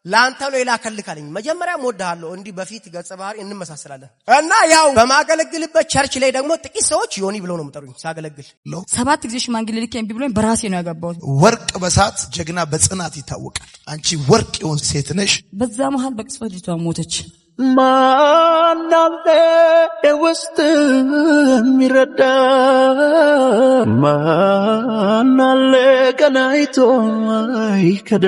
ላንተ ነው የላከልካለኝ መጀመሪያ ሞደሃለሁ እንዲ በፊት ገጸ ባህሪ እንመሳሰላለን እና ያው በማገለግልበት ቸርች ላይ ደግሞ ጥቂት ሰዎች ዮኒ ብለው ነው መጠሩኝ ሳገለግል 7 ጊዜ ሽማግሌ ልከኝ ብሎኝ በራሴ ነው ያገባው ወርቅ በሳት ጀግና በጽናት ይታወቃል አንቺ ወርቅ የሆን ሴት ነሽ በዛ መሃል በቅጽበት ልጅቷ ሞተች ማናለ የውስጥ ሚረዳ ማናለ ቀናይቶ አይከዳ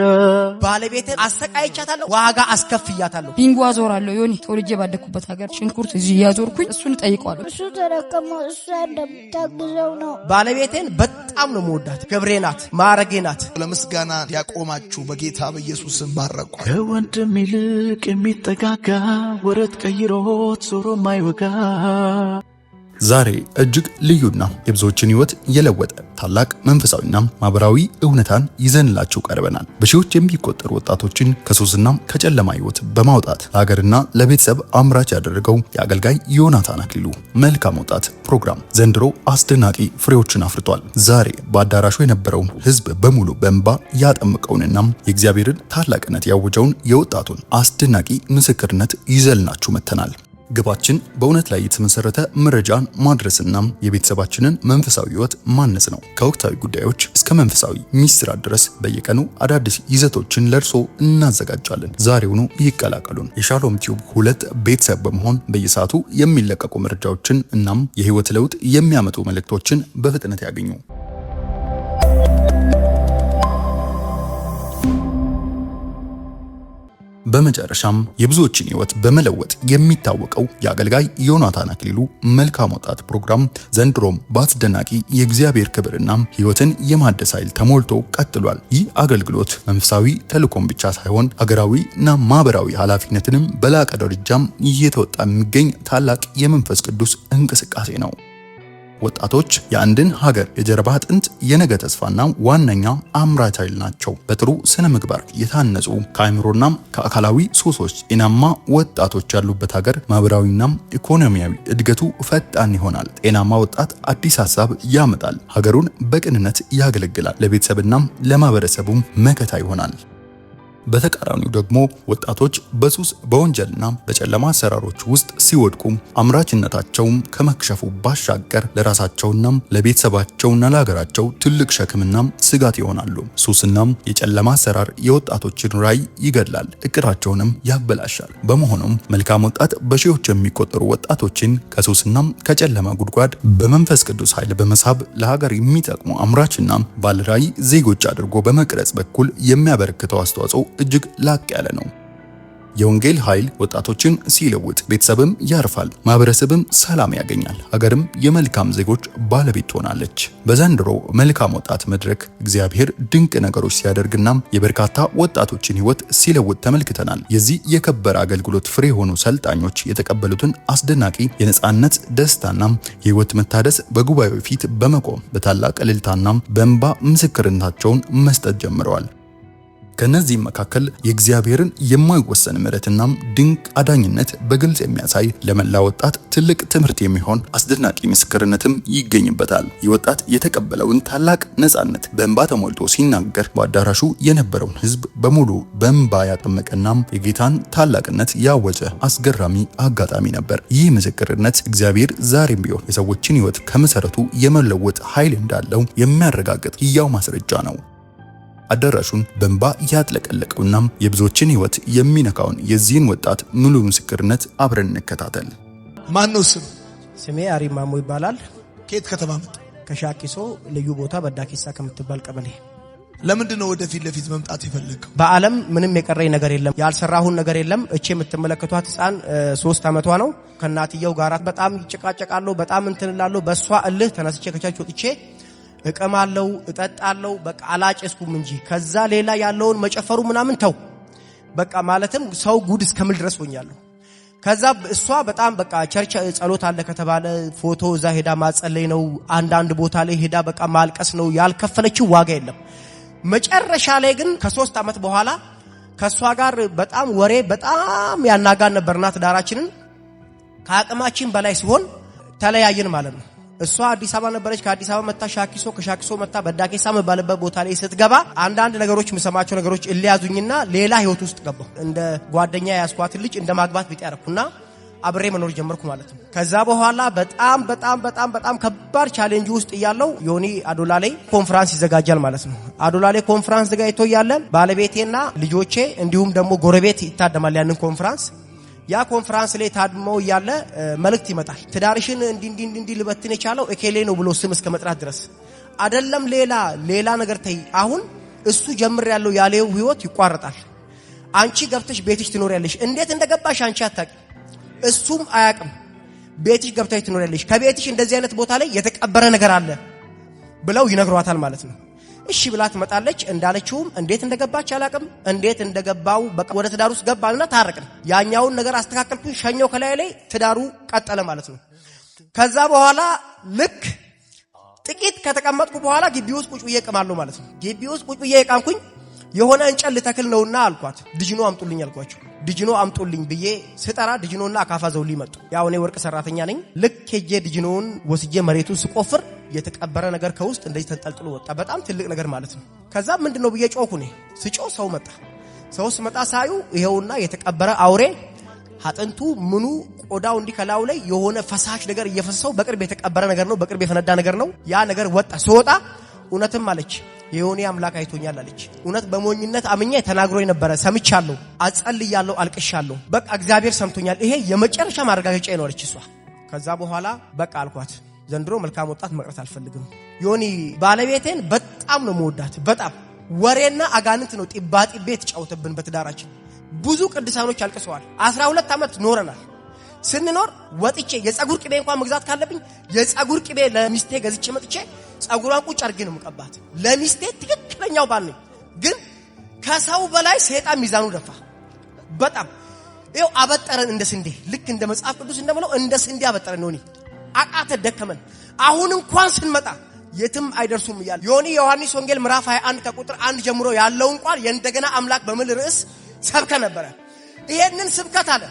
ባለቤቴን አሰቃይቻታለሁ ዋጋ አስከፍያታለሁ ቢንጓ ዞራለሁ ዮኒ ተወልጄ ባደኩበት ሀገር ሽንኩርት እዚህ ያዞርኩኝ እሱን ጠይቀዋለሁ እሱ ተረከመው እሱ እንደምታግዘው ነው ባለቤቴን በጣም ነው መወዳት ገብሬናት ማረጌናት ለምስጋና ያቆማችሁ በጌታ በኢየሱስም ባረኩ ወንድም ይልቅ የሚጠጋጋ ወረት ቀይሮት ዞሮ ማይወጋ ዛሬ እጅግ ልዩና የብዙዎችን ህይወት የለወጠ ታላቅ መንፈሳዊና ማህበራዊ እውነታን ይዘንላችሁ ቀርበናል። በሺዎች የሚቆጠሩ ወጣቶችን ከሱስና ከጨለማ ህይወት በማውጣት ለሀገርና ለቤተሰብ አምራች ያደረገው የአገልጋይ ዮናታን አክሊሉ መልካም ወጣት ፕሮግራም ዘንድሮ አስደናቂ ፍሬዎችን አፍርቷል። ዛሬ በአዳራሹ የነበረው ህዝብ በሙሉ በእንባ ያጠመቀውንና የእግዚአብሔርን ታላቅነት ያወጀውን የወጣቱን አስደናቂ ምስክርነት ይዘንላችሁ መተናል። ግባችን በእውነት ላይ የተመሰረተ መረጃን ማድረስና የቤተሰባችንን መንፈሳዊ ህይወት ማነጽ ነው። ከወቅታዊ ጉዳዮች እስከ መንፈሳዊ ሚስጥራት ድረስ በየቀኑ አዳዲስ ይዘቶችን ለርሶ እናዘጋጃለን። ዛሬውኑ ይቀላቀሉን። የሻሎም ቲዩብ 2 ቤተሰብ በመሆን በየሰዓቱ የሚለቀቁ መረጃዎችን እናም የህይወት ለውጥ የሚያመጡ መልእክቶችን በፍጥነት ያገኙ። በመጨረሻም የብዙዎችን ህይወት በመለወጥ የሚታወቀው የአገልጋይ ዮናታን አክሊሉ መልካም ወጣት ፕሮግራም ዘንድሮም በአስደናቂ የእግዚአብሔር ክብርና ህይወትን የማደስ ኃይል ተሞልቶ ቀጥሏል። ይህ አገልግሎት መንፈሳዊ ተልእኮም ብቻ ሳይሆን ሀገራዊና ማህበራዊ ኃላፊነትንም በላቀ ደረጃም እየተወጣ የሚገኝ ታላቅ የመንፈስ ቅዱስ እንቅስቃሴ ነው። ወጣቶች የአንድን ሀገር የጀርባ አጥንት የነገ ተስፋና ዋነኛ አምራች ኃይል ናቸው። በጥሩ ስነ ምግባር የታነጹ ከአእምሮና ከአካላዊ ሱሶች ጤናማ ወጣቶች ያሉበት ሀገር ማህበራዊና ኢኮኖሚያዊ እድገቱ ፈጣን ይሆናል። ጤናማ ወጣት አዲስ ሀሳብ ያመጣል፣ ሀገሩን በቅንነት ያገለግላል፣ ለቤተሰብና ለማህበረሰቡም መከታ ይሆናል። በተቃራኒው ደግሞ ወጣቶች በሱስ በወንጀልና በጨለማ አሰራሮች ውስጥ ሲወድቁ አምራችነታቸውም ከመክሸፉ ባሻገር ለራሳቸውና ለቤተሰባቸውና ለሀገራቸው ትልቅ ሸክምና ስጋት ይሆናሉ። ሱስና የጨለማ አሰራር የወጣቶችን ራዕይ ይገድላል፣ እቅዳቸውንም ያበላሻል። በመሆኑም መልካም ወጣት በሺዎች የሚቆጠሩ ወጣቶችን ከሱስና ከጨለማ ጉድጓድ በመንፈስ ቅዱስ ኃይል በመሳብ ለሀገር የሚጠቅሙ አምራችና ባለራዕይ ዜጎች አድርጎ በመቅረጽ በኩል የሚያበረክተው አስተዋጽኦ እጅግ ላቅ ያለ ነው። የወንጌል ኃይል ወጣቶችን ሲለውጥ ቤተሰብም ያርፋል፣ ማህበረሰብም ሰላም ያገኛል፣ ሀገርም የመልካም ዜጎች ባለቤት ትሆናለች። በዘንድሮ መልካም ወጣት መድረክ እግዚአብሔር ድንቅ ነገሮች ሲያደርግና የበርካታ ወጣቶችን ህይወት ሲለውጥ ተመልክተናል። የዚህ የከበረ አገልግሎት ፍሬ የሆኑ ሰልጣኞች የተቀበሉትን አስደናቂ የነጻነት ደስታና የህይወት መታደስ በጉባኤው ፊት በመቆም በታላቅ እልልታና በእንባ ምስክርነታቸውን መስጠት ጀምረዋል። ከነዚህም መካከል የእግዚአብሔርን የማይወሰን ምሕረትና ድንቅ አዳኝነት በግልጽ የሚያሳይ ለመላ ወጣት ትልቅ ትምህርት የሚሆን አስደናቂ ምስክርነትም ይገኝበታል። የወጣት የተቀበለውን ታላቅ ነጻነት በእንባ ተሞልቶ ሲናገር በአዳራሹ የነበረውን ህዝብ በሙሉ በእንባ ያጠመቀና የጌታን ታላቅነት ያወጀ አስገራሚ አጋጣሚ ነበር። ይህ ምስክርነት እግዚአብሔር ዛሬም ቢሆን የሰዎችን ህይወት ከመሰረቱ የመለወጥ ኃይል እንዳለው የሚያረጋግጥ ሕያው ማስረጃ ነው። አዳራሹን በእንባ ያጥለቀለቀውና የብዙዎችን ህይወት የሚነካውን የዚህን ወጣት ሙሉ ምስክርነት አብረን እንከታተል። ማን ነው ስም? ስሜ አሪማሞ ይባላል። ከየት ከተማ መጣ? ከሻኪሶ ልዩ ቦታ በዳኪሳ ከምትባል ቀበሌ። ለምንድን ነው ወደፊት ለፊት መምጣት የፈለገው? በዓለም ምንም የቀረኝ ነገር የለም፣ ያልሰራሁን ነገር የለም። እቺ የምትመለከቷት ህፃን 3 ዓመቷ ነው። ከናትየው ጋር በጣም ይጨቃጨቃለሁ፣ በጣም እንትንላለሁ። በሷ እልህ ተነስቼ ከቻች ወጥቼ እቀማለው እጠጣለው። በቃ አላጨስኩም እንጂ ከዛ ሌላ ያለውን መጨፈሩ ምናምን ተው በቃ ማለትም ሰው ጉድ እስከምል ድረስ ሆኛለሁ። ከዛ እሷ በጣም በቃ ቸርች ጸሎት አለ ከተባለ ፎቶ እዛ ሄዳ ማጸለይ ነው። አንዳንድ ቦታ ላይ ሄዳ በቃ ማልቀስ ነው። ያልከፈለችው ዋጋ የለም። መጨረሻ ላይ ግን ከ3 ዓመት በኋላ ከሷ ጋር በጣም ወሬ በጣም ያናጋን ነበርና ትዳራችንን ከአቅማችን በላይ ሲሆን ተለያየን ማለት ነው። እሷ አዲስ አበባ ነበረች። ከአዲስ አበባ መጣ ሻኪሶ፣ ከሻኪሶ መጣ በዳኬሳ መባልበት ቦታ ላይ ስትገባ አንዳንድ ነገሮች ምሰማቸው ነገሮች እልያዙኝና ሌላ ህይወት ውስጥ ገባሁ። እንደ ጓደኛ ያስኳት ልጅ እንደ ማግባት ቢጤ ያረኩና አብሬ መኖር ጀመርኩ ማለት ነው። ከዛ በኋላ በጣም ከባድ ቻሌንጅ ውስጥ ያለው ዮኒ አዶላ ላይ ኮንፈረንስ ይዘጋጃል ማለት ነው። አዶላ ላይ ኮንፈረንስ ዘጋጅቶ ያለ ባለቤቴና ልጆቼ እንዲሁም ደግሞ ጎረቤት ይታደማል ያንን ኮንፈረንስ። ያ ኮንፈረንስ ላይ ታድመው ያለ መልእክት ይመጣል። ትዳርሽን እንዲ ልበትን የቻለው እከሌ ነው ብሎ ስም እስከ መጥራት ድረስ አይደለም። ሌላ ነገር ተይ፣ አሁን እሱ ጀምር ያለው ያለው ህይወት ይቋረጣል። አንቺ ገብተሽ ቤትሽ ትኖሪያለሽ። እንዴት እንደገባሽ አንቺ አታቂ፣ እሱም አያቅም። ቤትሽ ገብተሽ ትኖሪያለሽ። ከቤትሽ እንደዚህ አይነት ቦታ ላይ የተቀበረ ነገር አለ ብለው ይነግሯታል ማለት ነው። እሺ ብላ ትመጣለች። እንዳለችውም እንዴት እንደገባች አላቅም። እንዴት እንደገባው በቃ ወደ ትዳሩ ውስጥ ገባና ታረቅን። ያኛውን ነገር አስተካከልኩኝ፣ ሸኘው ከላይ ላይ ትዳሩ ቀጠለ ማለት ነው። ከዛ በኋላ ልክ ጥቂት ከተቀመጥኩ በኋላ ግቢ ውስጥ ቁጭ ብዬ እቀማለሁ ማለት ነው። ግቢ ውስጥ ቁጭ ብዬ እቃምኩኝ። የሆነ እንጨት ልተክል ነውና አልኳት። ድጅኖ አምጡልኝ አልኳቸው። ድጅኖ አምጡልኝ ብዬ ስጠራ ድጅኖና አካፋ ዘውልኝ መጡ። ያው እኔ ወርቅ ሰራተኛ ነኝ። ልክ ሄጄ ድጅኖውን ወስጄ መሬቱን ስቆፍር የተቀበረ ነገር ከውስጥ እንደዚህ ተንጠልጥሎ ወጣ። በጣም ትልቅ ነገር ማለት ነው። ከዛ ምንድነው ብዬ ጮኩ። እኔ ስጮህ ሰው መጣ። ሰው ሲመጣ ሳዩ ይሄውና የተቀበረ አውሬ አጥንቱ ምኑ ቆዳው እንዲከላው ላይ የሆነ ፈሳሽ ነገር እየፈሰሰው በቅርብ የተቀበረ ነገር ነው። በቅርብ የፈነዳ ነገር ነው። ያ ነገር ወጣ። ሲወጣ እውነትም አለች የዮኒ አምላክ አይቶኛል አለች። እውነት በሞኝነት አምኜ ተናግሮኝ ነበር፣ ሰምቻለሁ፣ አጸልያለሁ፣ አልቅሻለሁ። በቃ እግዚአብሔር ሰምቶኛል። ይሄ የመጨረሻ ማረጋገጫ ነው አለች እሷ። ከዛ በኋላ በቃ አልኳት ዘንድሮ መልካም ወጣት መቅረት አልፈልግም። ዮኒ ባለቤቴን በጣም ነው መወዳት። በጣም ወሬና አጋንንት ነው ጢባጢቤ ተጫውተብን በትዳራችን። ብዙ ቅዱሳኖች አልቅሰዋል። 12 ዓመት ኖረናል። ስንኖር ወጥቼ የጸጉር ቅቤ እንኳን መግዛት ካለብኝ የጸጉር ቅቤ ለሚስቴ ገዝቼ መጥቼ ጸጉሯን ቁጭ አድርጌ ነው የምቀባት። ለሚስቴ ትክክለኛው ባል ነኝ። ግን ከሰው በላይ ሰይጣን ሚዛኑ ደፋ። በጣም ይኸው አበጠረን እንደ ስንዴ። ልክ እንደ መጽሐፍ ቅዱስ እንደምለው እንደ ስንዴ አበጠረን። ዮኒ አቃተ፣ ደከመን። አሁን እንኳን ስንመጣ የትም አይደርሱም ይላል ዮኒ። ዮሐንስ ወንጌል ምዕራፍ 21 ከቁጥር 1 ጀምሮ ያለው እንኳን የእንደገና አምላክ በሚል ርዕስ ሰብከ ነበረ። ይሄንን ስብከት አለ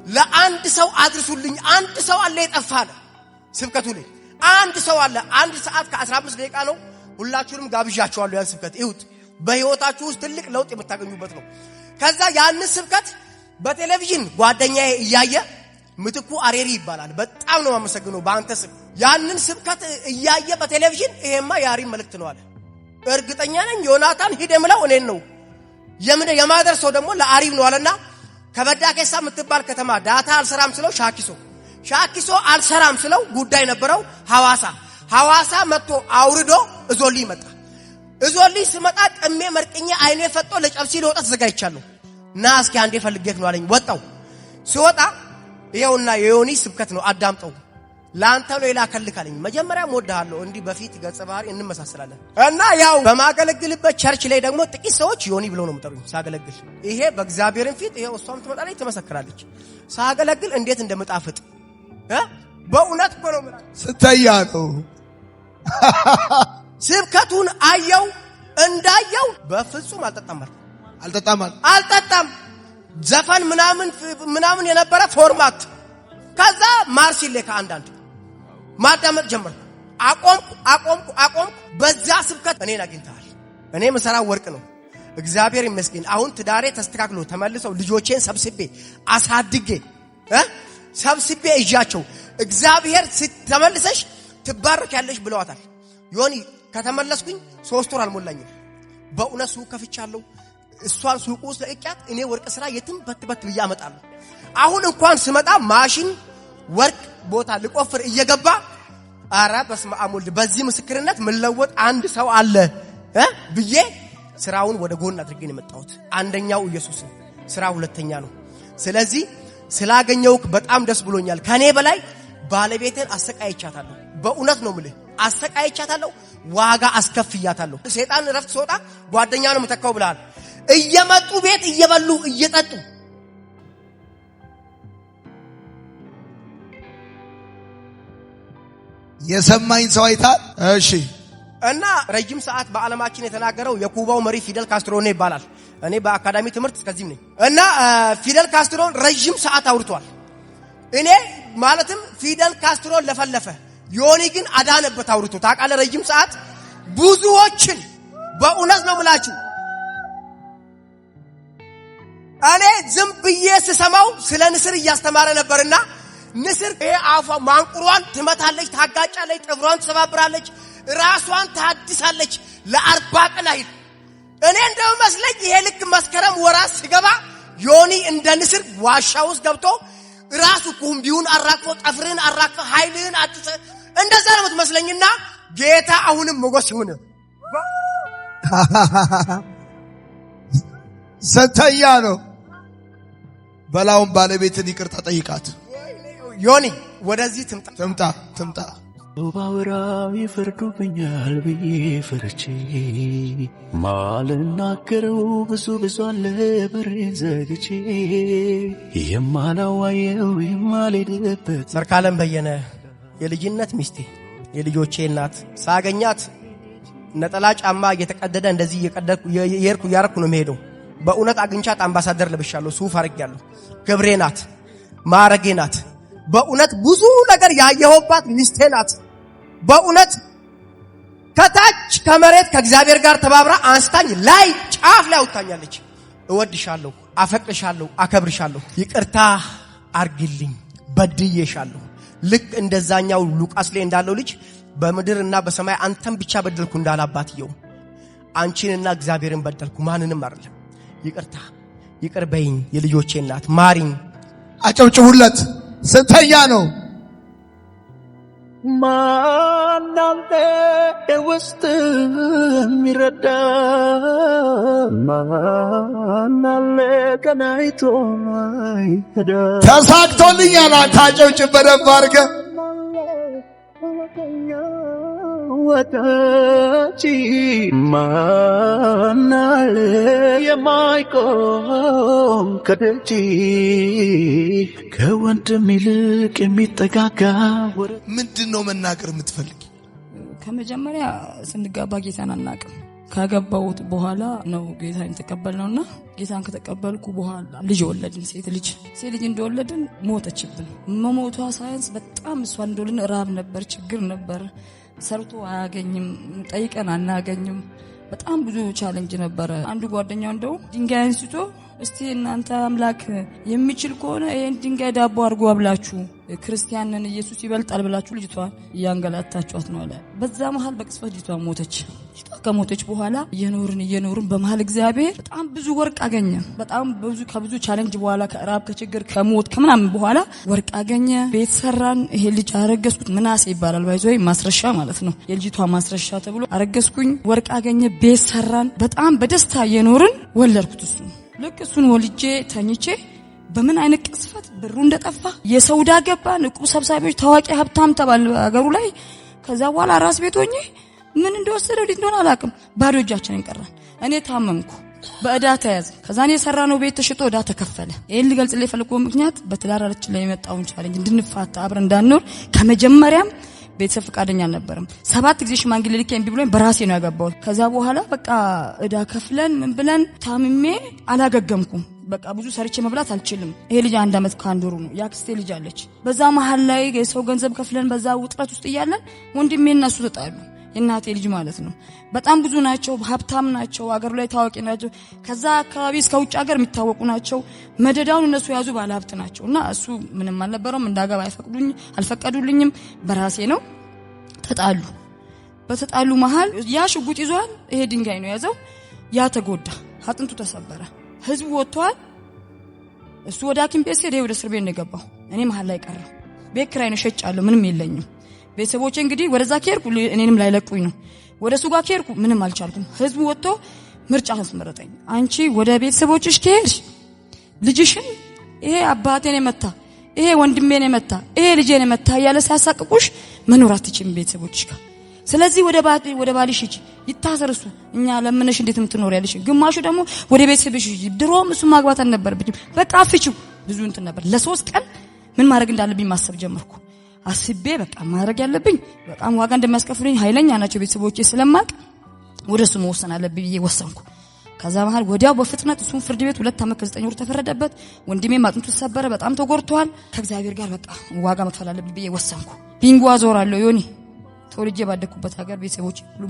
ለአንድ ሰው አድርሱልኝ። አንድ ሰው አለ የጠፋለ ስብከቱ ላይ አንድ ሰው አለ። 1 ሰዓት ከ15 ደቂቃ ነው። ሁላችሁንም ጋብዣችኋለሁ። ያን ስብከት ይሁት በህይወታችሁ ውስጥ ትልቅ ለውጥ የምታገኙበት ነው። ከዛ ያን ስብከት በቴሌቪዥን ጓደኛዬ እያየ ምትኩ አሬሪ ይባላል። በጣም ነው ማመሰግነው በአንተ ስም። ያንን ስብከት እያየ በቴሌቪዥን ይሄማ ያሪም መልእክት ነው አለ። እርግጠኛ ነኝ ዮናታን ሂድ የምለው እኔን ነው የማደርሰው ደግሞ ለአሪም ነው አለና ከበዳኬሳ የምትባል ከተማ ዳታ አልሰራም ስለው ሻኪሶ አልሰራም ስለው ጉዳይ ነበረው ሐዋሳ መጥቶ አውርዶ እዞልኝ መጣ። እዞልኝ ስመጣ ቅሜ መርቅኛ አይኔ ፈጦ ለጨብሲ ለወጣ ተዘጋጅቻለሁ። ና እስኪ አንዴ ፈልጌክ ነው አለኝ። ወጣው። ሲወጣ ይሄውና የዮኒ ስብከት ነው አዳምጠው፣ ላንተ ነው የላከልክ አለኝ። መጀመሪያም ወደሃለሁ እንዲህ በፊት ገጸ ባህሪ እንመሳሰላለን እና ያው በማገለግልበት ቸርች ላይ ደግሞ ጥቂት ሰዎች ዮኒ ብለው ነው የምጠሩኝ ሳገለግል። ይሄ በእግዚአብሔርን ፊት ይሄው እሷም ትመጣለች ትመሰክራለች። ሳገለግል እንዴት እንደምጣፍጥ በእውነት እኮ ነው ማለት ስተያ ነው። ስብከቱን አየው እንዳየው በፍጹም አልጠጣም። ዘፈን ምናምን የነበረ ፎርማት። ከዛ ማርሲሌ ከአንዳንድ ማዳመጥ ጀመርኩ። አቆምኩ። በዛ ስብከት እኔን አግኝተሃል። እኔ መሰራው ወርቅ ነው። እግዚአብሔር ይመስገን። አሁን ትዳሬ ተስተካክሎ ተመልሰው ልጆቼን ሰብስቤ አሳድጌ ሰብስቤ እጃቸው እግዚአብሔር ተመልሰሽ ትባረኪያለሽ ብለዋታል። ዮኒ ከተመለስኩኝ 3 ወር አልሞላኝም። በእውነት ሱቅ ከፍቻለሁ። እሷን ሱቅ ውስጥ ለቅያት እኔ ወርቅ ስራ የትም በት ብዬ አመጣለሁ። አሁን እንኳን ስመጣ ማሽን ወርቅ ቦታ ልቆፍር እየገባ አራ በስመ አብ ወልድ በዚህ ምስክርነት መለወጥ አንድ ሰው አለ ብዬ ስራውን ወደ ጎን አድርጌ ነው የመጣሁት። አንደኛው ኢየሱስ ነው፣ ስራ ሁለተኛ ነው። ስለዚህ ስላገኘውክ በጣም ደስ ብሎኛል። ከኔ በላይ ባለቤቴን አሰቃይቻታለሁ። በእውነት ነው የምልህ አሰቃይቻታለሁ፣ ዋጋ አስከፍያታለሁ። ሰይጣን ረፍት ሲወጣ ጓደኛ ነው መተካው ብለሃል። እየመጡ ቤት እየበሉ እየጠጡ የሰማኝ ሰው አይታል። እሺ። እና ረጅም ሰዓት በዓለማችን የተናገረው የኩባው መሪ ፊደል ካስትሮ ነው ይባላል። እኔ በአካዳሚ ትምህርት እስከዚህም ነኝ። እና ፊደል ካስትሮ ረጅም ሰዓት አውርቷል። እኔ ማለትም ፊደል ካስትሮ ለፈለፈ ዮኒ ግን አዳነበት አውርቶ ታቃለ ረጅም ሰዓት ብዙዎችን በእውነት ነው ምላችሁ እኔ ዝም ብዬ ስሰማው ስለ ንስር እያስተማረ ነበርና ንስር አፏ ማንቁሯን ትመታለች ታጋጫለች ጥፍሯን ትሰባብራለች ራሷን ታድሳለች ለ40 ቀን አይል እኔ እንደው መስለኝ ይሄ ልክ መስከረም ወራስ ሲገባ ዮኒ እንደ ንስር ዋሻ ውስጥ ገብቶ ራሱ ኩምቢውን አራቅፎ ጠፍርን አራቅፎ ኃይልን አጥተ እንደዛ ነው የምትመስለኝና ጌታ አሁንም ሞገስ ይሁን ሰተያ ነው በላውን ባለቤትን ይቅርታ ጠይቃት ዮኒ ወደዚህ ትምጣ ባወራው ይፈርዱብኛል ብዬ ፈርቼ ማልናገረው ብዙ አለ በሬን ዘግቼ የማላዋየው የማልሄድበት ሰርካለም በየነ የልጅነት ሚስቴ የልጆቼ እናት ሳገኛት ነጠላ ጫማ እየተቀደደ እንደዚህ እየቀደድኩ ያርኩ ነው የምሄደው በእውነት አግኝቻት አምባሳደር ለብሻለሁ ሱፍ አርጋለሁ ክብሬ ናት ማረጌ ናት በእውነት ብዙ ነገር ያየሁባት ሚስቴ ናት በእውነት ከታች ከመሬት ከእግዚአብሔር ጋር ተባብራ አንስታኝ ላይ ጫፍ ላይ አውጣኛለች እወድሻለሁ አፈቅርሻለሁ አከብርሻለሁ ይቅርታ አርግልኝ በድዬሻለሁ ልክ እንደዛኛው ሉቃስ ላይ እንዳለው ልጅ በምድርና በሰማይ አንተም ብቻ በደልኩ እንዳላባትየው አንቺንና እግዚአብሔርን በደልኩ ማንንም አይደለም ይቅርታ ይቅር በይኝ የልጆቼ እናት ማሪኝ አጨብጭቡለት ስንተኛ ነው ማናንተ ውስጥ የሚረዳ ማናለ ቀናይቶ አይተዳ ተሳክቶልኛል አንተ አጨብጭብ በደንብ አድርገህ ወዳጅ ማናለ የማይቆም ከደጅ ከወንድም ይልቅ የሚጠጋጋ ምንድነው መናገር የምትፈልጊ ከመጀመሪያ ስንጋባ ጌታን አናውቅም ካገባሁት በኋላ ነው ጌታን የተቀበልነውና ጌታን ከተቀበልኩ በኋላ ልጅ ወለድን ሴት ልጅ እንደወለድን ሞተችብን መሞቷ ሳይንስ በጣም እሷ እንደወለድን ራብ ነበር ችግር ነበር ሰርቶ አያገኝም ጠይቀን አናገኝም በጣም ብዙ ቻሌንጅ ነበር አንዱ ጓደኛው እንደው ድንጋይ አንስቶ እስቲ እናንተ አምላክ የሚችል ከሆነ ይሄን ድንጋይ ዳቦ አድርጎ አብላችሁ ክርስቲያንን ኢየሱስ ይበልጣል ብላችሁ ልጅቷን ያንገላታችኋት ነው አለ በዛ መሃል በቅጽበት ልጅቷ ሞተች ከሞተች በኋላ እየኖርን በመሃል እግዚአብሔር በጣም ብዙ ወርቅ አገኘ በጣም ከብዙ ቻሌንጅ በኋላ ከራብ ከችግር ከሞት ከምናምን በኋላ ወርቅ አገኘ ቤት ሰራን ይሄ ልጅ አረገዝኩት ምናሴ ይባላል ባይዞይ ማስረሻ ማለት ነው የልጅቷ ማስረሻ ተብሎ አረገዝኩኝ ወርቅ አገኘ ቤት ሰራን በጣም በደስታ እየኖርን ወለድኩት እሱ ልክ እሱን ወልጄ ተኝቼ በምን አይነት ቅስፈት ብሩ እንደጠፋ የሰውዳ ገባን እቁብ ሰብሳቢዎች ታዋቂ ሀብታም ተባለ አገሩ ላይ ከዛ በኋላ ራስ ቤት ሆኜ ምን እንደወሰደው እንደሆነ አላውቅም ባዶ እጃችንን ቀረን እኔ ታመምኩ በእዳ ተያዘ ከዛኔ የሰራነው ቤት ተሽጦ እዳ ተከፈለ ይሄን ልገልጽልኝ የፈለኩት ምክንያት በትዳራችን ላይ የመጣውን ቻሌንጅ እንድንፋታ አብረን እንዳንኖር ከመጀመሪያም ቤተሰብ ፈቃደኛ አልነበረም 7 ጊዜ ሽማግሌ ልኬ እምቢ ብሎኝ በራሴ ነው ያገባው ከዛ በኋላ በቃ እዳ ከፍለን ምን ብለን ታምሜ አላገገምኩም በቃ ብዙ ሰርቼ መብላት አልችልም ይሄ ልጅ 1 አመት ካንዶሩ ነው ያክስቴ ልጅ አለች በዛ መሃል ላይ የሰው ገንዘብ ከፍለን በዛ ውጥረት ውስጥ እያለን ወንድሜና እሱ ተጣሉ የናቴ ልጅ ማለት ነው በጣም ብዙ ናቸው ሀብታም ናቸው አገሩ ላይ ታዋቂ ናቸው ከዛ አካባቢ እስከ ውጭ ሀገር የሚታወቁ ናቸው መደዳውን እነሱ ያዙ ባለ ሀብት ናቸውና እሱ ምንም አልነበረም እንዳገባ አልፈቀዱልኝም በራሴ ነው ተጣሉ በተጣሉ መሃል ያ ሽጉጥ ይዟል ይሄ ድንጋይ ነው ያዘው ያ ተጎዳ አጥንቱ ተሰበረ ህዝቡ ወጥቷል እሱ ወደ ሐኪም ቤት ሄደ ወደ እስር ቤት ነው የገባው እኔ መሃል ላይ ቀረሁ ቤት ኪራይ ነው ሸጫለሁ ምንም የለኝም ቤተሰቦቼ እንግዲህ ወደዛ ከሄድኩ እኔንም ላይለቁኝ ነው ወደሱ ጋር ከሄድኩ ምንም አልቻልኩም ህዝቡ ወጥቶ ምርጫ አስመረጠኝ አንቺ ወደ ቤተሰቦችሽ ከሄድሽ ልጅሽን ይሄ አባቴን የመታ ይሄ ወንድሜን የመታ ይሄ ልጄን የመታ ያለ ሲያሳቅቁሽ መኖር አትችይም ቤተሰቦችሽ ጋር ስለዚህ ወደ ባልሽ ሂጂ ይታሰርሱ እኛ ለምነሽ እንዴት ምትኖር ያለሽ ግማሹ ደግሞ ወደ ቤተሰብሽ ድሮም እሱ ማግባት አልነበረብኝም በቃ አፍቺው ብዙ እንትን ነበር ለ3 ቀን ምን ማድረግ እንዳለብኝ ማሰብ ጀመርኩ አስቤ በቃ ማድረግ ያለብኝ በጣም ዋጋ እንደሚያስከፍሉኝ ኃይለኛ ናቸው ቤተሰቦቼ ስለማቅ ወደሱ መወሰን አለብኝ ብዬ ወሰንኩ ከዛ መሃል ወዲያው በፍጥነት እሱን ፍርድ ቤት 2 ዓመት ከ9 ወር ተፈረደበት። ወንድሜ አጥንቱ ተሰበረ፣ በጣም ተጎድቷል። ከእግዚአብሔር ጋር በቃ ዋጋ መክፈል አለብኝ ብዬ ወሰንኩ። ቢንጎ አዞራለሁ። ዮኒ ተወልጄ ባደኩበት ሀገር ቤተሰቦች ሁሉ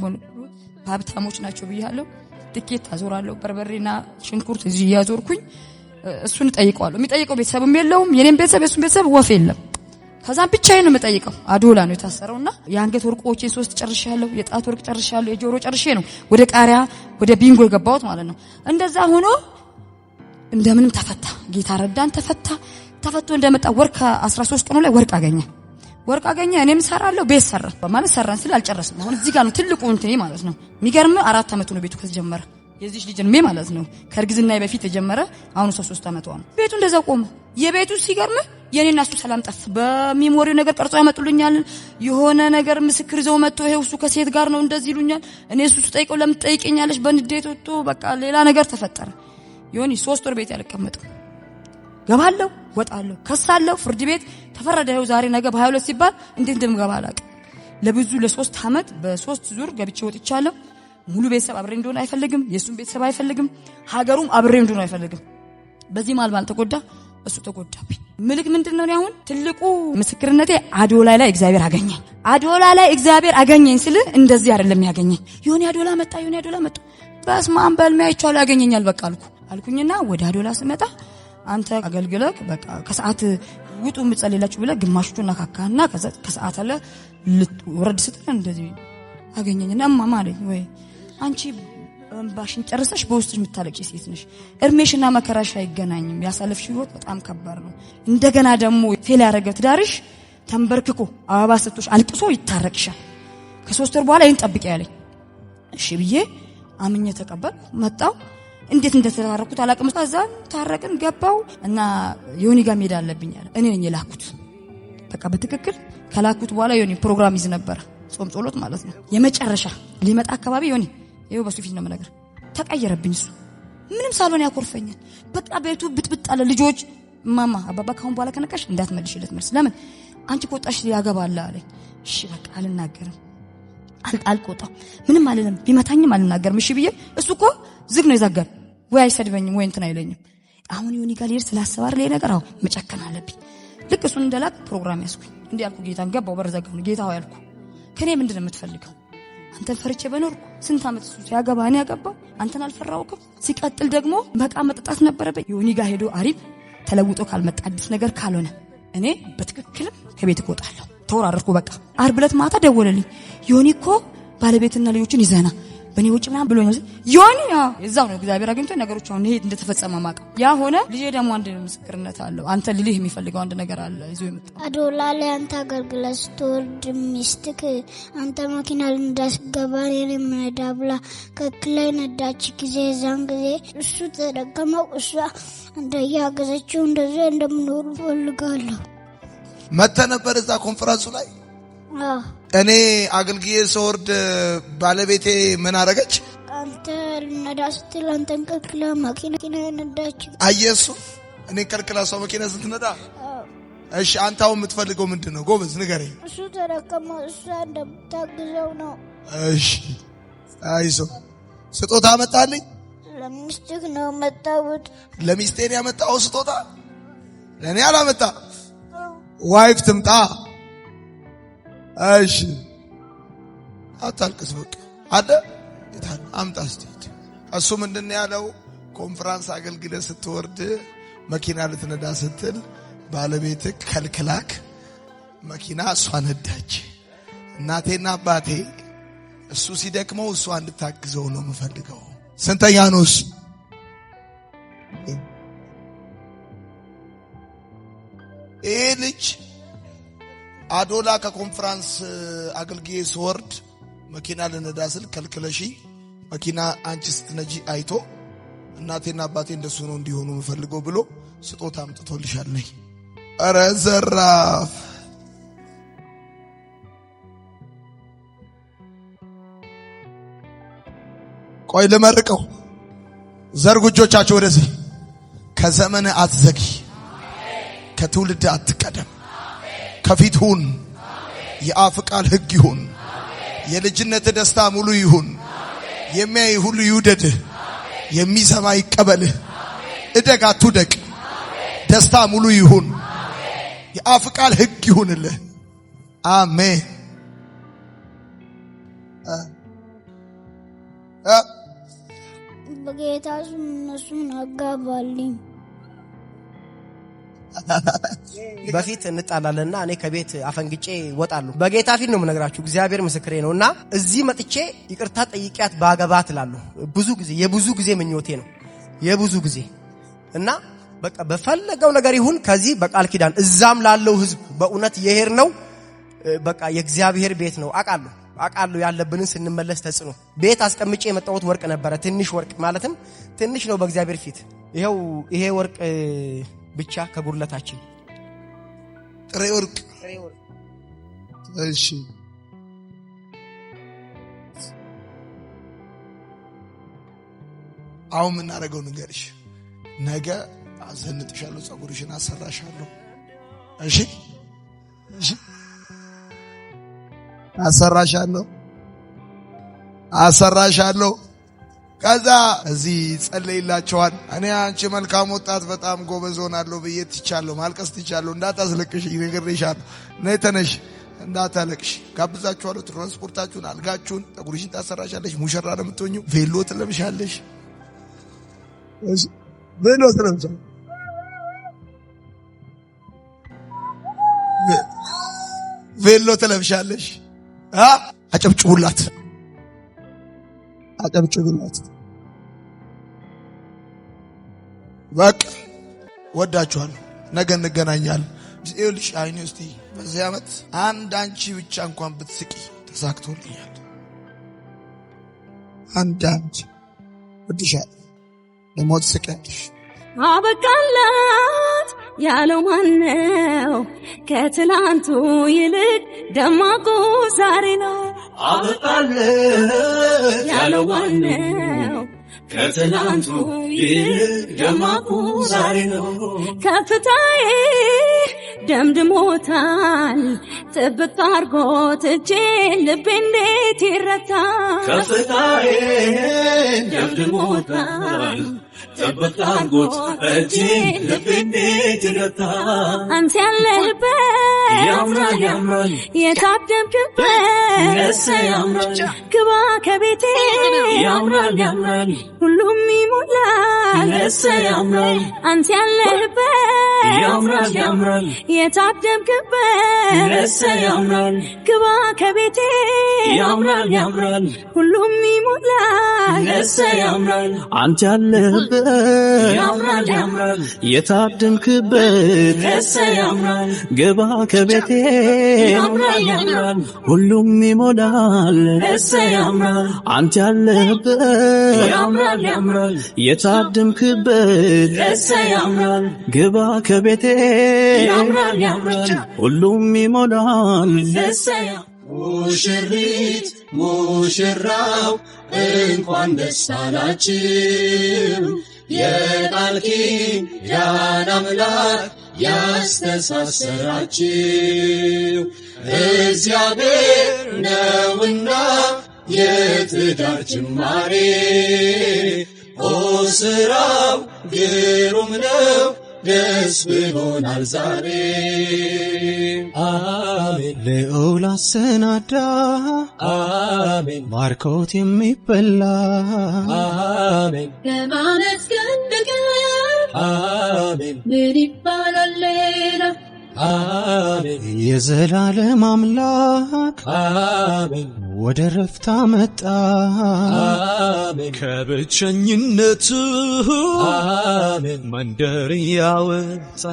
ሀብታሞች ናቸው ብያለሁ። ትኬት አዞራለሁ፣ በርበሬና ሽንኩርት እዚህ ያዞርኩኝ። እሱን ጠይቀዋለሁ። የሚጠይቀው ቤተሰብም የለውም፣ የኔም ቤተሰብ የሱም ቤተሰብ ወፍ የለም። ከዛም ብቻዬን ነው የምጠይቀው። አዶላ ነው የታሰረውና የአንገት ወርቆቼን 3 ጨርሻለሁ፣ የጣት ወርቅ ጨርሻለሁ፣ የጆሮ ጨርሼ ነው ወደ ቃሪያ ወደ ቢንጎ የገባሁት ማለት ነው። እንደዛ ሆኖ እንደምንም ተፈታ። ጌታ ረዳን፣ ተፈቶ እንደመጣ ወር ከ13 ቀኑ ላይ ወርቅ አገኘ። እኔም ሰራለሁ፣ ቤት ሰራ ማለት ሰራን ስል አልጨረስም። አሁን እዚህ ጋር ነው ትልቁ እንትኔ ማለት ነው። የሚገርም 4 ዓመቱ ነው ቤቱ ከተጀመረ የዚህ ልጅ እድሜ ማለት ነው። ከርግዝና በፊት ተጀመረ። አሁን 3 ዓመቷ ነው። ቤቱ እንደዛ ቆመ። የቤቱ ሲገርም የኔና እሱ ሰላም ጠፋ። በሚሞሪው ነገር ቀርጾ ያመጡልኛል። የሆነ ነገር ምስክር ይዘው መጥቶ ይሄው እሱ ከሴት ጋር ነው እንደዚህ ይሉኛል። እኔ እሱ ጠይቀው ለምን ትጠይቀኛለሽ? በንዴት ወጥቶ በቃ ሌላ ነገር ተፈጠረ። ዮኒ 3 ወር ቤት ያልቀመጥም ገባለሁ፣ ወጣለሁ፣ ከሳለሁ። ፍርድ ቤት ተፈረደ። ይሄው ዛሬ ነገ በ22 ሲባል እንዴት እንደምገባ አላውቅም። ለ3 ዓመት በ3 ዙር ገብቼ ወጥቻለሁ። ሙሉ ቤተሰብ አብሬ እንደሆነ አይፈልግም። የሱም ቤተሰብ አይፈልግም። ሀገሩም አብሬ እንደሆነ አይፈልግም። በዚህ ማልባል ተጎዳ፣ እሱ ተጎዳብኝ። ምልክ ምንድነው? አሁን ትልቁ ምስክርነቴ አዶላ ላይ እግዚአብሔር አገኘኝ። አዶላ ላይ እግዚአብሔር አገኘኝ ስል እንደዚህ አይደለም ያገኘኝ። ዮኒ አዶላ መጣ። በስማም በልሜ አይቻለሁ ያገኘኛል በቃ አልኩኝና ወደ አዶላ ስመጣ አንተ አገልግለክ በቃ ከሰዓት ውጡ ምጸልላችሁ ብለ ግማሹን ነካካና ከሰዓት አለ ወረድ ስትል እንደዚህ አገኘኝና እማማ አለኝ ወይ አንቺ ባሽን ጨርሰሽ በውስጥሽ የምታለቅሽ ሴት ነሽ። እርሜሽና መከራሽ አይገናኝም። ያሳለፍሽ ህይወት በጣም ከባድ ነው። እንደገና ደግሞ ፌል ያደረገው ትዳርሽ ተንበርክኮ አበባ ሰጥቶሽ አልቅሶ ይታረቅሻል። ከ3 ወር በኋላ ይሄን ጠብቂ ያለኝ። እሺ ብዬ አምኜ ተቀበልኩ። መጣው እንዴት እንደተራረኩት አላቅም። ከዛ ታረቅን ገባው እና ዮኒ ጋር መሄድ አለብኝ አለ። እኔ ነኝ የላኩት። በቃ በትክክል ከላኩት በኋላ ዮኒ ፕሮግራም ይዝ ነበር፣ ጾም ጸሎት ማለት ነው። የመጨረሻ ሊመጣ አካባቢ ዮኒ ይሄው በሱ ፊት ነው ነገር ተቀየረብኝ። እሱ ምንም ሳልሆን ያኮርፈኛል። በቃ ቤቱ ብጥብጥ አለ። ልጆች ማማ አባባ ካሁን በኋላ ከነቃሽ እንዳትመልሽለት መልስ ለምን አንቺ ቆጣሽ ያገባል አለኝ። እሺ በቃ አልናገርም፣ አልቆጣም፣ ምንም አልልም፣ ቢመታኝም አልናገርም። እሺ ብዬ እሱ እኮ ዝግ ነው ይዛጋል፣ ወይ አይሰድበኝም ወይ እንትን አይለኝም። አሁን ዮኒ ጋር ልሄድ ስላሰባር ላይ ነገር አው መጨከን አለብኝ። ልክ እሱን እንደላክ ፕሮግራም ያስኩኝ እንዴ ያልኩ ጌታን ገባው በረዘጋው ጌታ ሆይ ያልኩ ከኔ ምንድነው የምትፈልገው? አንተን ፈርቼ በኖርኩ ስንት ዓመት እሱ ሲያገባ እኔ ያገባው አንተን አልፈራውኩም። ሲቀጥል ደግሞ በቃ መጠጣት ነበረብኝ። ዮኒ ጋር ሄዶ አሪፍ ተለውጦ ካልመጣ አዲስ ነገር ካልሆነ እኔ በትክክልም ከቤት እወጣለሁ። ተወራረድኩ። በቃ ዓርብ ዕለት ማታ ደወለልኝ። ዮኒ እኮ ባለቤትና ልጆችን ይዘና በኔ ውጭ ምናምን ብሎኛል። ዮኒ እዛው ነው እግዚአብሔር አግኝቶ ነገሮች አሁን ይሄ እንደተፈጸመ ማቀ ያ ሆነ። ልጄ ደግሞ አንድ ምስክርነት አለው። አንተ ልልህ የሚፈልገው አንድ ነገር አለ ይዞ የመጣው አዶላ ላይ አንተ አገልግለህ ስትወርድ ሚስትክ አንተ መኪና እንዳስገባ እኔ ምነዳ ብላ ከክላይ ነዳች ጊዜ ዛን ጊዜ እሱ ተደከመው እሷ እንደያገዘችው እንደዚህ እንደምኖር ፈልጋለሁ። መተ ነበር እዛ ኮንፈረንሱ ላይ እኔ አገልግዬ ስወርድ ባለቤቴ ምን አረገች? አንተ ነዳ ስትል አንተን ከልክላ መኪና ነዳች። አየሱ እኔ ከልክላ ሰው መኪና ስትነዳ። እሺ አንተ አሁን የምትፈልገው ምንድነው? ጎበዝ ንገረኝ። እሱ ተረከመ እሷ እንደምታግዘው ነው። እሺ አይዞ ስጦታ መጣልኝ። ለሚስትህ ነው መጣሁት። ለሚስቴ ነው ያመጣው ስጦታ? ለኔ አላመጣ። ዋይፍ ትምጣ። እሺ አታልቅስ በቃ አደ ይታል አምጣ እስቲ። እሱ ምንድነው ያለው? ኮንፈረንስ አገልግለ ስትወርድ መኪና ልትነዳ ስትል ባለቤት ከልክላክ መኪና እሷ ነዳች። እናቴና አባቴ እሱ ሲደክመው እሷ እንድታግዘው ነው የምፈልገው። ስንተኛ ነው እሱ? ይሄ ልጅ አዶላ ከኮንፈረንስ አገልግዬ ስወርድ መኪና ልነዳ ስል ከልክለሺ መኪና አንቺ ስትነጂ አይቶ እናቴና አባቴ እንደሱ ነው እንዲሆኑ የምፈልገው ብሎ ስጦታ አምጥቶልሻል። አረ ዘራፍ ቆይ ልመርቀው። ዘርጉ እጆቻችሁ ወደዚህ። ከዘመን አትዘጊ፣ ከትውልድ አትቀደም፣ ከፊት ሁን። የአፍ ቃል ሕግ ይሁን። የልጅነት ደስታ ሙሉ ይሁን። የሚያይ ሁሉ ይውደድህ። የሚሰማ ይቀበልህ። እደግ አትውደቅ። ደስታ ሙሉ ይሁን። የአፍ ቃል ሕግ ይሁንልህ። አሜን። በጌታ ስም እነሱን አጋባልኝ። በፊት እንጣላለንና እኔ ከቤት አፈንግጬ ወጣለሁ። በጌታ ፊት ነው የምነግራችሁ፣ እግዚአብሔር ምስክሬ ነውና እዚህ መጥቼ ይቅርታ ጠይቂያት ባገባት እላለሁ። የብዙ ጊዜ ምኞቴ ነው፣ የብዙ ጊዜ እና በቃ በፈለገው ነገር ይሁን ከዚህ በቃል ኪዳን እዛም ላለው ህዝብ በእውነት የሄር ነው። በቃ የእግዚአብሔር ቤት ነው። አቃሉ ያለብንን ስንመለስ ተጽኖ ቤት አስቀምጬ የመጣሁት ወርቅ ነበረ። ትንሽ ወርቅ ማለትም ትንሽ ነው በእግዚአብሔር ፊት። ይሄ ወርቅ ብቻ ከጉድለታችን ጥሬ ወርቅ። እሺ አሁን ምን አደረገው ንገርሽ። ነገ አዘንጥሻለሁ፣ ጸጉርሽን አሰራሻለሁ። እሺ አሰራሻለሁ። ከዛ እዚህ ጸልይላቸዋል። እኔ አንቺ መልካም ወጣት በጣም ጎበዝ ሆናለሁ ብዬ ትቻለሁ፣ ማልቀስ ትቻለሁ። እንዳታስለቅሽ ይነግርሻለሁ። ነይ ተነሽ፣ እንዳታለቅሽ። ጋብዛችኋለሁ። ትራንስፖርታችሁን፣ አልጋችሁን፣ ጸጉርሽን ታሰራሻለሽ። ሙሽራ ነው የምትሆኚው። ቬሎ ትለብሻለሽ። ቬሎ ትለብሻለሽ። ቬሎ ትለብሻለሽ። አጨብጭቡላት። በቃ ወዳችኋለሁ። ነገ እንገናኛለን። ይኸውልሽ አይኔ ውስጥ በዚህ ዓመት አንድ አንቺ ብቻ እንኳን ብትስቂ ተሳክቶልኛል። አንድ ወድሻለሁ። ደግሞ ትስቂያለሽ። አበቃላት ያለው ማነው? ከትላንቱ ይልቅ ደማቁ ዛሬ ነው። አበቃላት ያለው ማነው? ከትላንቱ ይልቅ ደማቁ ዛሬ ነው። ከፍታዬ ደምድሞታል፣ ጥብቅ አርጎት እጄን ልቤ እንዴት ይረታል? ከፍታዬ ደምድሞታል፣ ጥብቅ አርጎት እጄን ልቤ እንዴት ይረታል? አንተ ያለህበት ያምራል የታደምክበት ያምራል፣ ግባ ከቤቴ ያምራል ሁሉም ይሞላል ያምራል፣ አንተ ያለህበት ያምራል የታደምክበት ያምራል፣ ግባ ከቤቴ ያምራል ሁሉም ይሞላል ያምራል፣ አንተ ያለህበት ያምራል የታደምክበት ያምራል፣ ግባ ከቤቴ ያምራል ሁሉም ይሞላል ያምራል፣ አንተ ያለህበት ያምራል የታደምክበት ያምራል፣ ግባ ከቤቴ ያምራል ሁሉም ይሞላል። ሙሽሪት ሙሽራው እንኳን ደስ አላችሁ፣ የቃል ኪዳን አምላክ ያስተሳሰራችሁ እግዚአብሔር ነውና የትዳር ጅማሬ። ስራው ግሩም ነው፣ ደስ ብሎናል ዛሬ። አሜን። ልዑል አሰናዳ አሜን ባርኮት የሚበላ አሜን ከማመስገን በቀር አሜን ምን ይባላል ሌላ? አሜን የዘላለም አምላክ አሜን ወደ ረፍታ መጣ አሜን ከብቸኝነቱ አሜን መንደር ያወጣ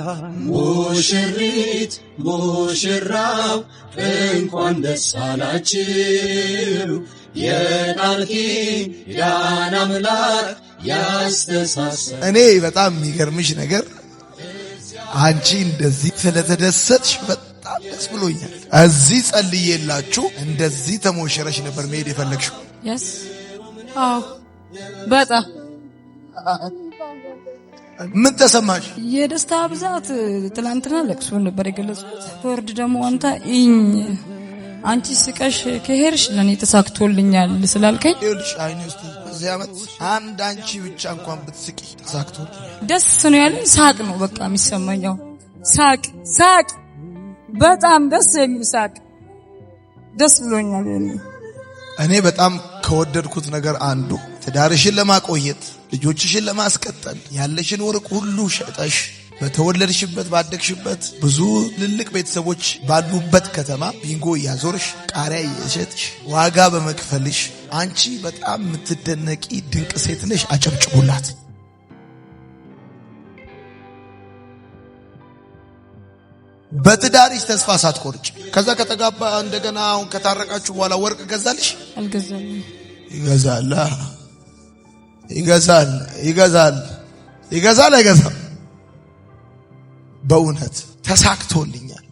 ሙሽሪት ሙሽራው እንኳን ደስ አላችሁ፣ የቃል ኪዳን አምላክ ያስተሳሰረ። እኔ በጣም የሚገርምሽ ነገር አንቺ እንደዚህ ስለተደሰትሽ በጣም ደስ ብሎኛል። እዚህ ጸልዬላችሁ እንደዚህ ተሞሸረሽ ነበር መሄድ የፈለግሽው? yes አዎ በጣም ምን ተሰማሽ? የደስታ ብዛት ትላንትና ለቅሶ ነበር የገለጽኩት። ወርድ ደግሞ አንቺ ስቀሽ ከሄርሽ ለኔ ተሳክቶልኛል ስላልከኝ ይልሽ አይኔ ውስጥ በዚህ ዓመት አንድ አንቺ ብቻ እንኳን ብትስቂ ተሳክቶልኛል። ደስ ነው ያለኝ። ሳቅ ነው በቃ የሚሰማኛው። ሳቅ በጣም ደስ የሚል ሳቅ። ደስ ብሎኛል። እኔ በጣም ከወደድኩት ነገር አንዱ ትዳርሽን ለማቆየት ልጆችሽን ለማስቀጠል ያለሽን ወርቅ ሁሉ ሸጠሽ በተወለድሽበት ባደግሽበት ብዙ ትልልቅ ቤተሰቦች ባሉበት ከተማ ቢንጎ ያዞርሽ ቃሪያ እየሸጥሽ ዋጋ በመክፈልሽ አንቺ በጣም የምትደነቂ ድንቅ ሴት ነሽ። አጨብጭቡላት። በትዳርሽ ተስፋ ሳትቆርጭ ከዛ ከተጋባ እንደገና አሁን ከታረቃችሁ በኋላ ወርቅ ገዛልሽ? አልገዛልኝ። ይገዛል አይገዛም? በእውነት ተሳክቶልኛል።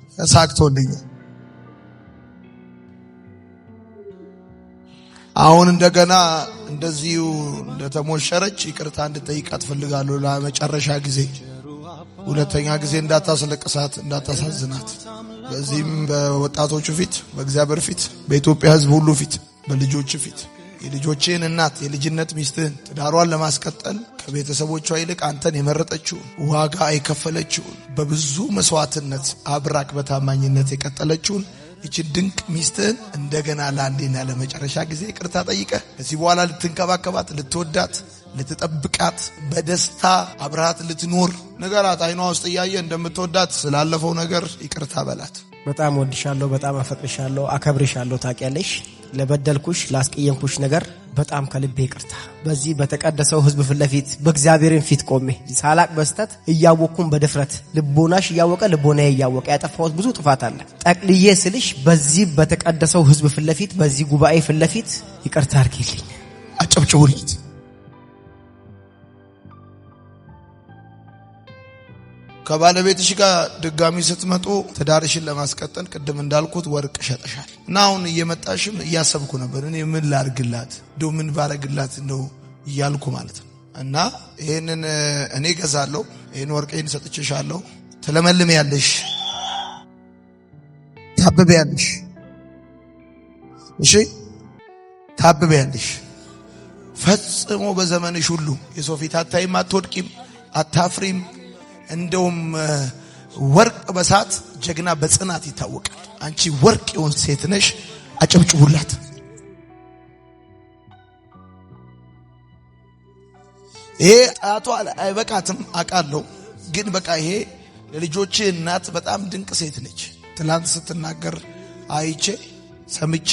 አሁን እንደገና እንደዚሁ እንደተሞሸረች ይቅርታ እንድጠይቃት ፈልጋለሁ ለመጨረሻ ጊዜ። ሁለተኛ ጊዜ እንዳታስለቅሳት፣ እንዳታሳዝናት። በዚህም በወጣቶቹ ፊት፣ በእግዚአብሔር ፊት፣ በኢትዮጵያ ሕዝብ ሁሉ ፊት፣ በልጆች ፊት የልጆችን እናት የልጅነት ሚስትህን ትዳሯን ለማስቀጠል ከቤተሰቦቿ ይልቅ አንተን የመረጠችውን ዋጋ የከፈለችውን በብዙ መስዋዕትነት አብራክ በታማኝነት የቀጠለችውን እቺን ድንቅ ሚስትህን እንደገና ለአንዴና ለመጨረሻ ጊዜ ይቅርታ ጠይቀህ ከዚህ በኋላ ልትንከባከባት፣ ልትወዳት፣ ልትጠብቃት በደስታ አብራት ልትኖር ነገራት። አይኗ ውስጥ እያየ እንደምትወዳት ስላለፈው ነገር ይቅርታ በላት። በጣም ወድሻለሁ፣ በጣም አፈቅርሻለሁ፣ አከብርሻለሁ። ታውቂያለሽ ለበደልኩሽ ላስቀየምኩሽ ነገር በጣም ከልቤ ይቅርታ። በዚህ በተቀደሰው ሕዝብ ፊት ለፊት በእግዚአብሔርን ፊት ቆሜ ሳላቅ በስተት እያወቅኩም በድፍረት ልቦናሽ እያወቀ ልቦናዬ እያወቀ ያጠፋሁት ብዙ ጥፋት አለ። ጠቅልዬ ስልሽ በዚህ በተቀደሰው ሕዝብ ፊት ለፊት በዚህ ጉባኤ ፊት ለፊት ይቅርታ አድርጊልኝ። አጨብጭቡልኝ። ከባለቤትሽ ጋር ድጋሚ ስትመጡ ትዳርሽን ለማስቀጠል ቅድም እንዳልኩት ወርቅ ሸጠሻል እና አሁን እየመጣሽም እያሰብኩ ነበር እኔ ምን ላርግላት እንደው ምን ባረግላት እንደው እያልኩ ማለት ነው። እና ይሄንን እኔ ገዛለሁ፣ ይሄን ወርቄን ሰጥቼሻለሁ። ትለመልሚያለሽ፣ ታብቢያለሽ። እሺ ታብቢያለሽ። ፈጽሞ በዘመንሽ ሁሉ የሰው ፊት አታይም፣ አትወድቂም፣ አታፍሪም። እንደውም ወርቅ በሳት ጀግና በጽናት ይታወቃል። አንቺ ወርቅ የሆን ሴት ነሽ። አጨብጭቡላት። ይሄ ጣቷ አይበቃትም አውቃለሁ፣ ግን በቃ ይሄ ለልጆቼ እናት በጣም ድንቅ ሴት ነች። ትላንት ስትናገር አይቼ ሰምቼ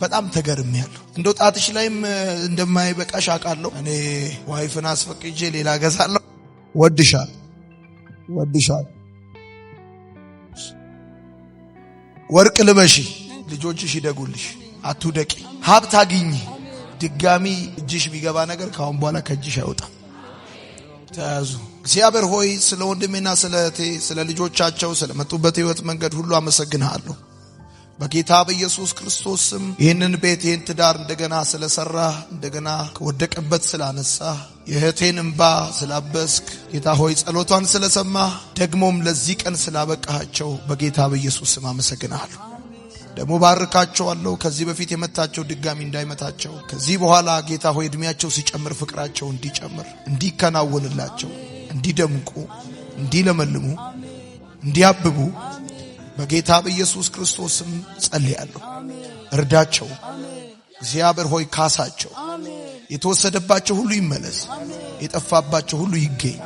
በጣም ተገርሜያለሁ። እንደው ጣትሽ ላይም እንደማይበቃሽ አውቃለሁ። እኔ ዋይፍን አስፈቅጄ ሌላ ገዛለሁ። ወድሻል። ወርቅ ልበሺ፣ ልጆችሽ ይደጉልሽ፣ አትውደቂ፣ ሀብት አግኚ። ድጋሚ እጅሽ ቢገባ ነገር ካሁን በኋላ ከእጅሽ አይወጣም። ተያዙ። እግዚአብሔር ሆይ ስለ ወንድሜና ስለ እህቴ ስለ ልጆቻቸው ስለመጡበት ህይወት መንገድ ሁሉ አመሰግንሃለሁ። በጌታ በኢየሱስ ክርስቶስ ስም ይህንን ቤት ይህን ትዳር እንደገና ስለሰራ እንደገና ከወደቀበት ስላነሳ የእህቴን እንባ ስላበስክ ጌታ ሆይ ጸሎቷን ስለሰማ ደግሞም ለዚህ ቀን ስላበቃቸው በጌታ በኢየሱስ ስም አመሰግናለሁ። ደግሞ ባርካቸዋለሁ። ከዚህ በፊት የመታቸው ድጋሚ እንዳይመታቸው፣ ከዚህ በኋላ ጌታ ሆይ እድሜያቸው ሲጨምር ፍቅራቸው እንዲጨምር፣ እንዲከናወንላቸው፣ እንዲደምቁ፣ እንዲለመልሙ፣ እንዲያብቡ በጌታ በኢየሱስ ክርስቶስ ስም ጸልያለሁ። እርዳቸው እግዚአብሔር ሆይ፣ ካሳቸው። የተወሰደባቸው ሁሉ ይመለስ፣ የጠፋባቸው ሁሉ ይገኝ፣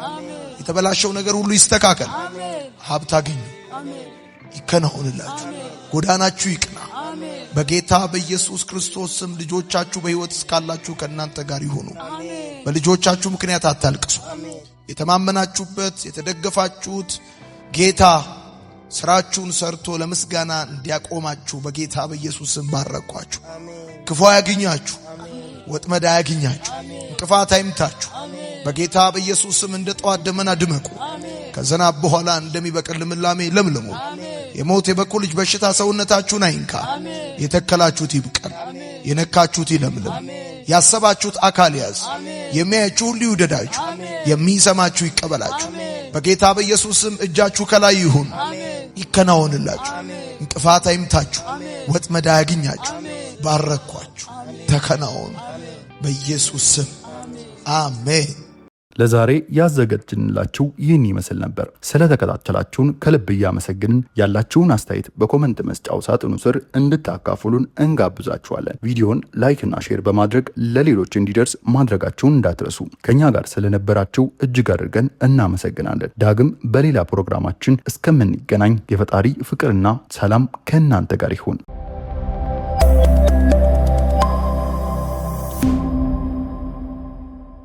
የተበላሸው ነገር ሁሉ ይስተካከል። ሀብት አገኙ፣ ይከናወንላችሁ፣ ጎዳናችሁ ይቅና። በጌታ በኢየሱስ ክርስቶስ ስም ልጆቻችሁ በሕይወት እስካላችሁ ከእናንተ ጋር ይሆኑ። በልጆቻችሁ ምክንያት አታልቅሱ። የተማመናችሁበት የተደገፋችሁት ጌታ ስራችሁን ሰርቶ ለምስጋና እንዲያቆማችሁ በጌታ በኢየሱስ ስም ባረኳችሁ። ክፉ አያግኛችሁ፣ ወጥመድ አያግኛችሁ፣ እንቅፋት አይምታችሁ። በጌታ በኢየሱስ ስም እንደ ጠዋት ደመና ድመቁ። ከዝናብ በኋላ እንደሚበቅል ልምላሜ ለምልሙ። የሞት የበኩር ልጅ በሽታ ሰውነታችሁን አይንካ። የተከላችሁት ይብቀል፣ የነካችሁት ይለምልም። ያሰባችሁት አካል ያዝ። የሚያያችሁ ሁሉ ይውደዳችሁ፣ የሚሰማችሁ ይቀበላችሁ። በጌታ በኢየሱስ ስም እጃችሁ ከላይ ይሁን፣ ይከናወንላችሁ። እንቅፋት አይምታችሁ፣ ወጥመድ አያግኛችሁ። ባረኳችሁ፣ ተከናወኑ በኢየሱስ ስም አሜን። ለዛሬ ያዘጋጅንላችሁ ይህን ይመስል ነበር። ስለተከታተላችሁን ከልብ እያመሰግንን ያላችሁን አስተያየት በኮሜንት መስጫው ሳጥኑ ስር እንድታካፍሉን እንጋብዛችኋለን። ቪዲዮን ላይክ እና ሼር በማድረግ ለሌሎች እንዲደርስ ማድረጋችሁን እንዳትረሱ። ከኛ ጋር ስለነበራችሁ እጅግ አድርገን እናመሰግናለን። ዳግም በሌላ ፕሮግራማችን እስከምንገናኝ የፈጣሪ ፍቅርና ሰላም ከእናንተ ጋር ይሁን።